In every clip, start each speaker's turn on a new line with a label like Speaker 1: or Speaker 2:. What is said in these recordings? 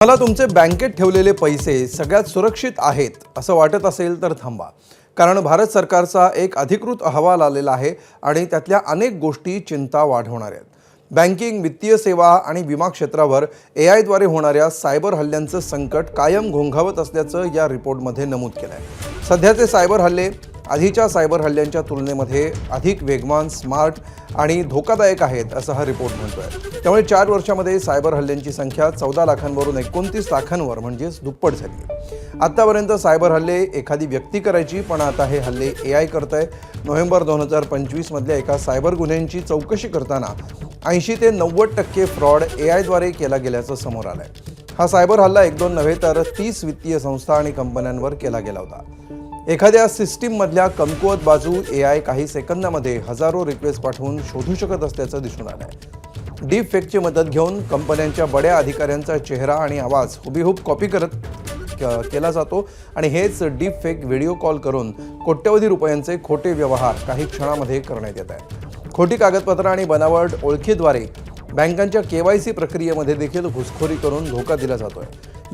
Speaker 1: मला तुमचे बँकेत ठेवलेले पैसे सगळ्यात सुरक्षित आहेत असं वाटत असेल तर थांबा, कारण भारत सरकारचा एक अधिकृत अहवाल आलेला आहे आणि त्यातल्या अनेक गोष्टी चिंता वाढवणाऱ्या आहेत. बँकिंग, वित्तीय सेवा आणि विमा क्षेत्रावर AI द्वारे होणाऱ्या सायबर हल्ल्यांचं संकट कायम घोंघावत असल्याचं या रिपोर्टमध्ये नमूद केलं आहे. सध्याचे सायबर हल्ले आधीच्या सायबर हल्ल्यांच्या तुलनेमध्ये अधिक वेगवान, स्मार्ट आणि धोकादायक आहेत असं हा रिपोर्ट म्हणतोय. त्यामुळे 4 वर्षांमध्ये सायबर हल्ल्यांची संख्या 14 लाखांवरून 29 लाखांवर म्हणजेच दुप्पट झाली. आतापर्यंत सायबर हल्ले एखादी व्यक्ती करायची, पण आता हे हल्ले AI करतंय. नोव्हेंबर 2025 मधल्या एका सायबर गुन्ह्यांची चौकशी करताना 80 ते 90% फ्रॉड AI द्वारे केला गेल्याचं समोर आलंय. हा सायबर हल्ला 1-2 नव्हे तर 30 वित्तीय संस्था आणि कंपन्यांवर केला गेला होता. एखाद्या सिस्टीममधल्या कमकुवत बाजू AI काही सेकंदामध्ये हजारो रिक्वेस्ट पाठवून शोधू शकत असल्याचं दिसून आलंय. डीप फेकची मदत घेऊन कंपन्यांच्या बड्या अधिकाऱ्यांचा चेहरा आणि आवाज हुबेहूब कॉपी केला जातो आणि हेच डीप फेक व्हिडिओ कॉल करून कोट्यवधी रुपयांचे खोटे व्यवहार काही क्षणामध्ये करण्यात येत आहेत. खोटी कागदपत्र आणि बनावट ओळखीद्वारे बँकांच्या KYC प्रक्रियेमध्ये देखील घुसखोरी करून धोका दिला जातोय.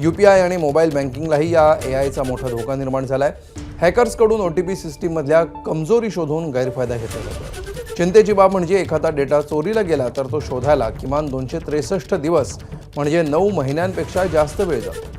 Speaker 1: UPI आणि मोबाईल बँकिंगलाही या AIचा मोठा धोका निर्माण झालाय. हॅकर्सकडून OTP सिस्टीममधल्या कमजोरी शोधून गैरफायदा घेतला जातो. चिंतेची बाब म्हणजे एखादा डेटा चोरीला गेला तर तो शोधायला किमान 263 दिवस म्हणजे 9 महिन्यांपेक्षा जास्त वेळ जातो.